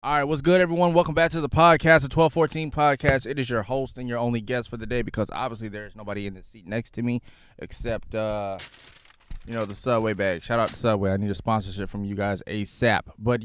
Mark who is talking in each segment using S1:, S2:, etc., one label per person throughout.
S1: All right, what's good, everyone? Welcome back to the podcast, the 1214 podcast. It is your host and your only guest for the day because obviously there's nobody in the seat next to me except, the Subway bag. Shout out to Subway. I need a sponsorship from you guys ASAP. But,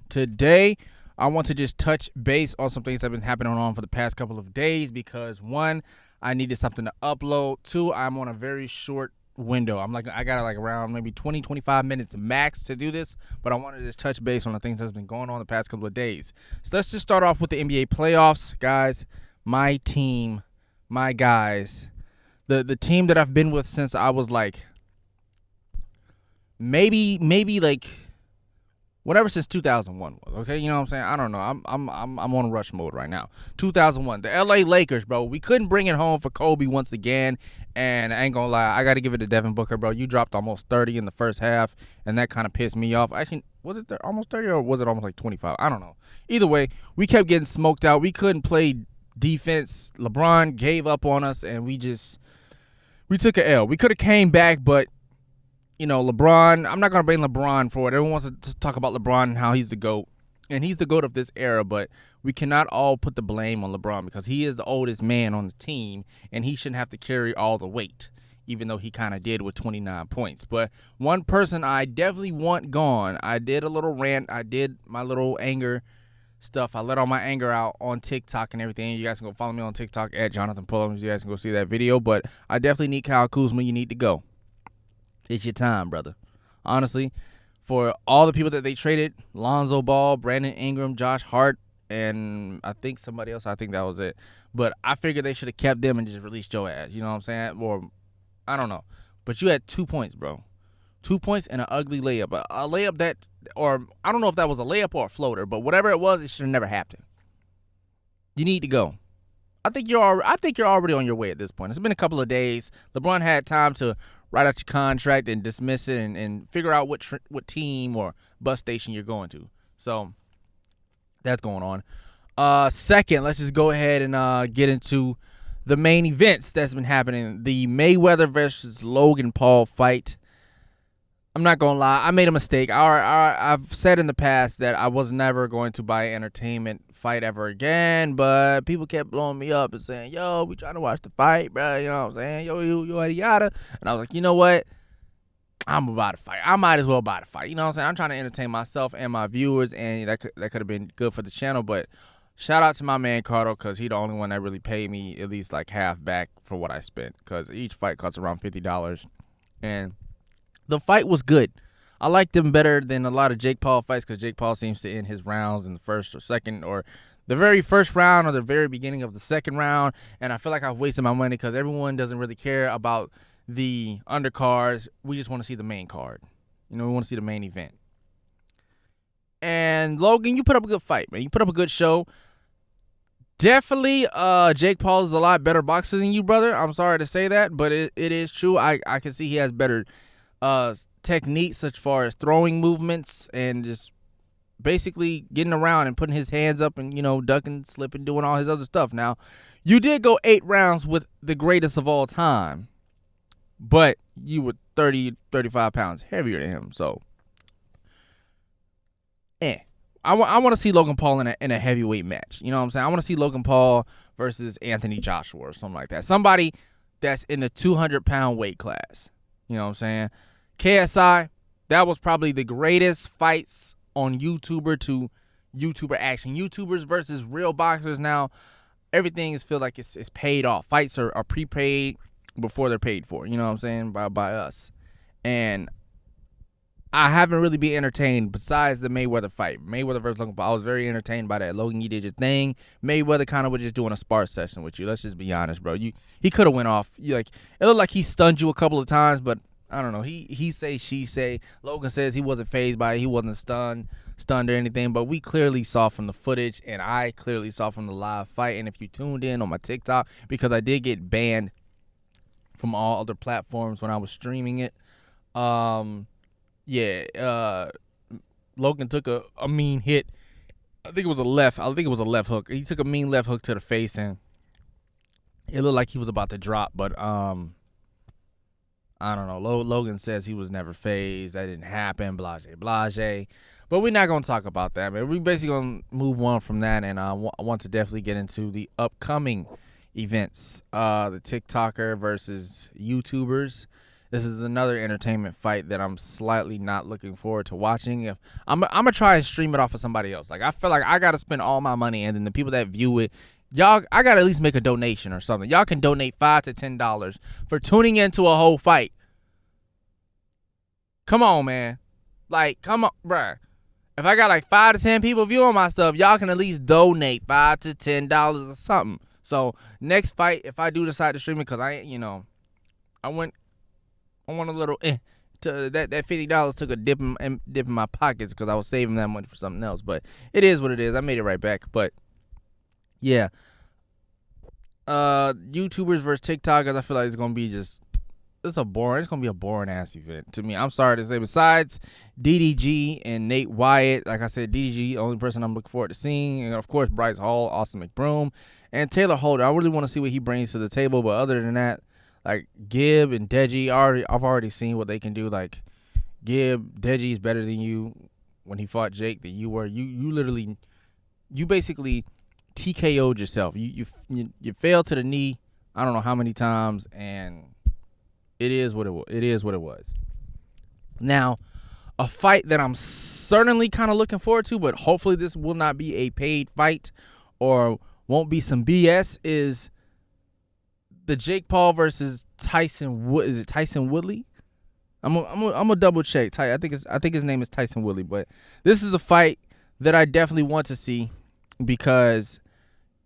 S1: today I want to just touch base on some things that have been happening on for the past couple of days because, one, I needed something to upload. Two, I'm on a very short window. I got around maybe 20-25 minutes max to do this, but I wanted to just touch base on the things that's been going on the past couple of days. So let's just start off with the NBA playoffs, guys. My team, my guys, the team that I've been with since I was maybe whatever since 2001 was, okay? You know what I'm saying? I don't know. I'm on rush mode right now. 2001, the LA Lakers, bro. We couldn't bring it home for Kobe once again, and I ain't gonna lie, I got to give it to Devin Booker, bro. You dropped almost 30 in the first half, and that kind of pissed me off. Actually, was it almost 30 or was it almost like 25? I don't know. Either way, we kept getting smoked out. We couldn't play defense. LeBron gave up on us, and we took an L. We could have came back, but LeBron, I'm not going to blame LeBron for it. Everyone wants to talk about LeBron and how he's the GOAT. And he's the GOAT of this era, but we cannot all put the blame on LeBron because he is the oldest man on the team, and he shouldn't have to carry all the weight, even though he kind of did with 29 points. But one person I definitely want gone, I did a little rant. I did my little anger stuff. I let all my anger out on TikTok and everything. You guys can go follow me on TikTok at Jonathan Pullums. You guys can go see that video. But I definitely need Kyle Kuzma. You need to go. It's your time, brother. Honestly, for all the people that they traded, Lonzo Ball, Brandon Ingram, Josh Hart, and I think somebody else, I think that was it. But I figured they should have kept them and just released your ass. You know what I'm saying? Or, I don't know. But you had 2 points, bro. 2 points and an ugly layup. A layup that, or I don't know if that was a layup or a floater, but whatever it was, it should have never happened. You need to go. I think you're already on your way at this point. It's been a couple of days. LeBron had time to write out your contract and dismiss it and figure out what team or bus station you're going to. So that's going on. Second, let's just go ahead and get into the main events that's been happening. The Mayweather versus Logan Paul fight. I'm not going to lie. I made a mistake. I've said in the past that I was never going to buy an entertainment fight ever again, but people kept blowing me up and saying, yo, we trying to watch the fight, bro. You know what I'm saying? Yo, yada, yada. And I was like, you know what? I'm about to fight. I might as well buy the fight. You know what I'm saying? I'm trying to entertain myself and my viewers, and that could have been good for the channel, but shout out to my man Cardo because he the only one that really paid me at least like half back for what I spent because each fight costs around $50, and the fight was good. I liked him better than a lot of Jake Paul fights because Jake Paul seems to end his rounds in the first or second or the very first round or the very beginning of the second round. And I feel like I've wasted my money because everyone doesn't really care about the undercards. We just want to see the main card. We want to see the main event. And Logan, you put up a good fight, man. You put up a good show. Definitely, Jake Paul is a lot better boxer than you, brother. I'm sorry to say that, but it is true. I can see he has better techniques as far as throwing movements and just basically getting around and putting his hands up and, ducking, slipping, doing all his other stuff. Now, you did go 8 rounds with the greatest of all time, but you were 30, 35 pounds heavier than him. So, I want to see Logan Paul in a heavyweight match. You know what I'm saying? I want to see Logan Paul versus Anthony Joshua or something like that. Somebody that's in the 200-pound weight class. You know what I'm saying? KSI, that was probably the greatest fights on YouTuber to YouTuber action. YouTubers versus real boxers now, everything feels like it's paid off. Fights are prepaid before they're paid for. You know what I'm saying? By us. And I haven't really been entertained besides the Mayweather fight. Mayweather versus Logan Paul. I was very entertained by that. Logan, you did your thing. Mayweather kind of was just doing a spar session with you. Let's just be honest, bro. He could have went off. It looked like he stunned you a couple of times, but I don't know. He say, she say. Logan says he wasn't fazed by it. He wasn't stunned or anything. But we clearly saw from the footage, and I clearly saw from the live fight. And if you tuned in on my TikTok, because I did get banned from all other platforms when I was streaming it, Logan took a mean hit. I think it was a left hook. He took a mean left hook to the face, and it looked like he was about to drop, but I don't know. Logan says he was never fazed. That didn't happen. Blase. But we're not going to talk about that, man. We're basically going to move on from that, and I want to definitely get into the upcoming events. The TikToker versus YouTubers. This is another entertainment fight that I'm slightly not looking forward to watching. If I'm gonna try and stream it off of somebody else. Like, I feel like I got to spend all my money, and then the people that view it, y'all, I got to at least make a donation or something. Y'all can donate $5 to $10 for tuning into a whole fight. Come on, man. Like, come on, bruh. If I got like 5 to 10 people viewing my stuff, y'all can at least donate $5 to $10 or something. So next fight, if I do decide to stream it, because I went a little to that $50 took a dip in my pockets because I was saving that money for something else. But it is what it is. I made it right back. But yeah, YouTubers versus TikTokers, I feel like it's gonna be it's gonna be a boring ass event to me. I'm sorry to say. Besides DDG and Nate Wyatt, like I said, DDG, the only person I'm looking forward to seeing, and of course Bryce Hall, Austin McBroom, and Taylor Holder. I really want to see what he brings to the table. But other than that, like Gibb and Deji, I've already seen what they can do. Like Deji's better than you when he fought Jake than you were. You basically TKO'd yourself. You fell to the knee. I don't know how many times, and it is what it was. Now, a fight that I'm certainly kind of looking forward to, but hopefully this will not be a paid fight or won't be some BS, is the Jake Paul versus Tyson. Is it Tyson Woodley? I'm gonna double check. I think his name is Tyson Woodley, but this is a fight that I definitely want to see because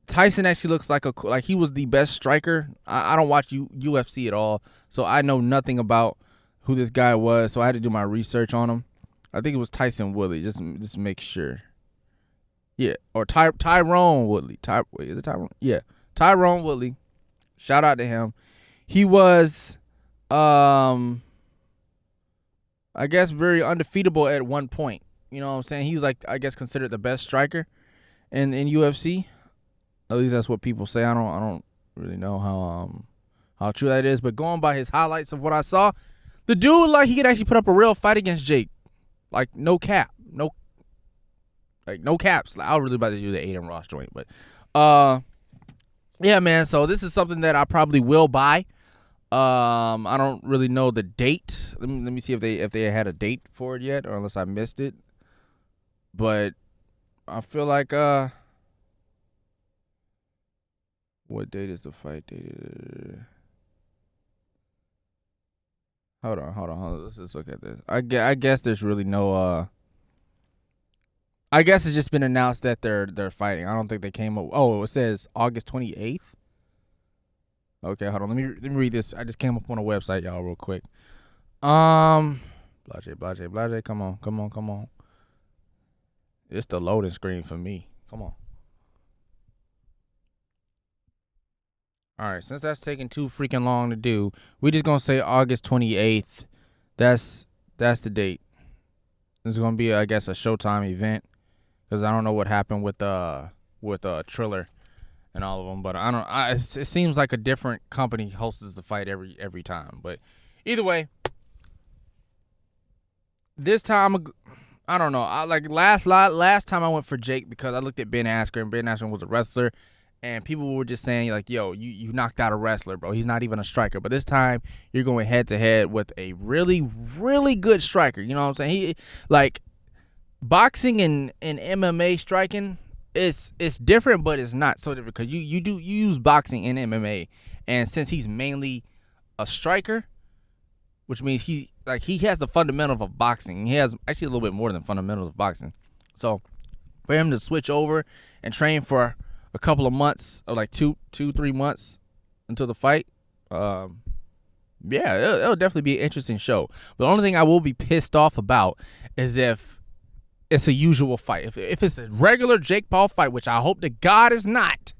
S1: Tyson actually looks like he was the best striker. I don't watch UFC at all, so I know nothing about who this guy was. So I had to do my research on him. I think it was Tyson Woodley. Just make sure. Yeah, or Tyron Woodley. Is it Tyron? Yeah, Tyron Woodley. Shout out to him. He was, I guess, very undefeatable at one point. You know what I'm saying? He's like, I guess, considered the best striker in UFC. At least that's what people say. I don't really know how true that is. But going by his highlights of what I saw, the dude, like, he could actually put up a real fight against Jake. Like, no cap. No caps. Like, I was really about to do the Aiden Ross joint. But, yeah, man. So this is something that I probably will buy. I don't really know the date. Let me see if they had a date for it yet, or unless I missed it. But I feel like what date is the fight dated? Hold on. Let's just look at this. I guess there's really no I guess it's just been announced that they're fighting. I don't think they came up. Oh, it says August 28th. Okay, hold on. Let me read this. I just came up on a website, y'all, real quick. Blase. Come on. It's the loading screen for me. Come on. All right, since that's taking too freaking long to do, we just gonna say August 28th. That's the date. This is gonna be, I guess, a Showtime event because I don't know what happened with Triller and all of them, but it seems like a different company hosts the fight every time. But either way, this time I don't know. I like last time I went for Jake because I looked at Ben Askren, and Ben Askren was a wrestler. And people were just saying, like, yo, you knocked out a wrestler, bro. He's not even a striker. But this time, you're going head-to-head with a really, really good striker. You know what I'm saying? He, like, boxing and MMA striking, it's different, but it's not so different. Because you use boxing and MMA. And since he's mainly a striker, which means he has the fundamentals of boxing. He has actually a little bit more than fundamentals of boxing. So, for him to switch over and train for a couple of months, or like 2-3 months until the fight, yeah, it'll definitely be an interesting show. But the only thing I will be pissed off about is if it's a usual fight. If it's a regular Jake Paul fight, which I hope to God is not,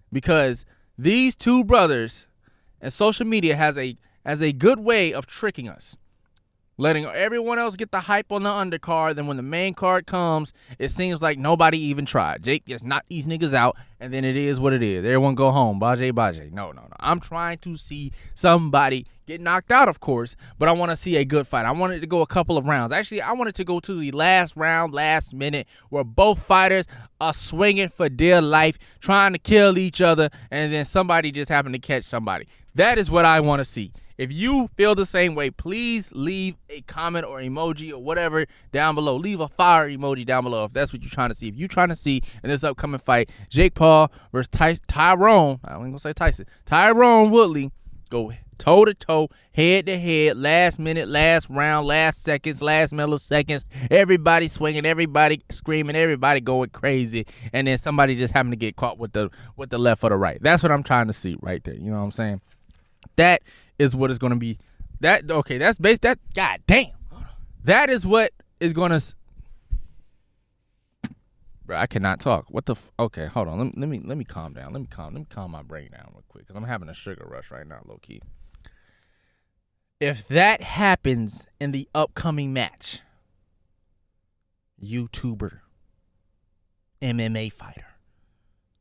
S1: because these two brothers and social media has a good way of tricking us. Letting everyone else get the hype on the undercard, then when the main card comes, it seems like nobody even tried. Jake just knocked these niggas out, and then it is what it is. Everyone go home. Baje. No. I'm trying to see somebody get knocked out, of course, but I want to see a good fight. I want it to go a couple of rounds. Actually, I want it to go to the last round, last minute, where both fighters are swinging for dear life, trying to kill each other, and then somebody just happened to catch somebody. That is what I want to see. If you feel the same way, please leave a comment or emoji or whatever down below. Leave a fire emoji down below if that's what you're trying to see. If you're trying to see in this upcoming fight, Jake Paul versus Tyron, I ain't going to say Tyson, Tyron Woodley, go toe-to-toe, head-to-head, last minute, last round, last seconds, last milliseconds, everybody swinging, everybody screaming, everybody going crazy, and then somebody just happened to get caught with the left or the right. That's what I'm trying to see right there. You know what I'm saying? That is what is going to be. That's based. That, god damn. That is what is going to. Bro, I cannot talk. What the? Okay, hold on. Let me calm down. Let me calm my brain down real quick because I'm having a sugar rush right now, low key. If that happens in the upcoming match, YouTuber, MMA fighter,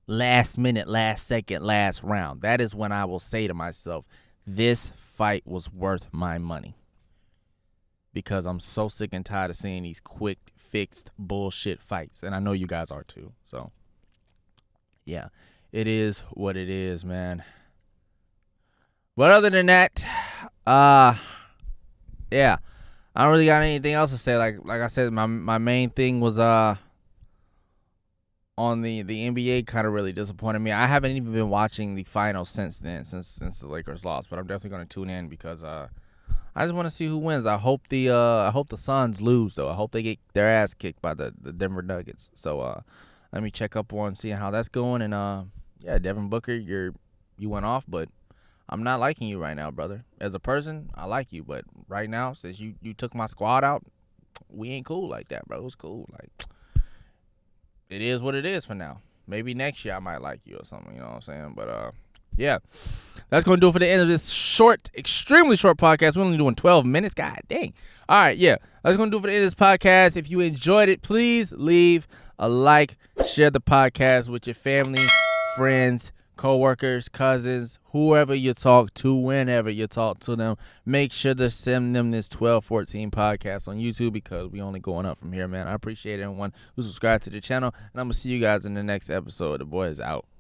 S1: last minute, last second, last round, that is when I will say to myself, this fight was worth my money. Because I'm so sick and tired of seeing these quick, fixed bullshit fights. And I know you guys are too. So, yeah, it is what it is, man. But other than that, yeah, I don't really got anything else to say. Like I said, my main thing was on the NBA kind of really disappointed me. I haven't even been watching the finals since then, since the Lakers lost. But I'm definitely going to tune in because I just want to see who wins. I hope the Suns lose though. I hope they get their ass kicked by the Denver Nuggets. So let me check up on seeing how that's going. And yeah, Devin Booker, you went off, but I'm not liking you right now, brother. As a person, I like you, but right now, since you took my squad out, we ain't cool like that, bro. It was cool. Like, it is what it is for now. Maybe next year I might like you or something, you know what I'm saying? But yeah. That's going to do it for the end of this short, extremely short podcast. We're only doing 12 minutes. God dang. All right, yeah. That's going to do it for the end of this podcast. If you enjoyed it, please leave a like, share the podcast with your family, friends, co-workers, cousins, whoever you talk to, whenever you talk to them. Make sure to send them this 1214 podcast on YouTube because we only going up from here, man. I appreciate everyone who subscribed to the channel, and I'm going to see you guys in the next episode. The boy is out.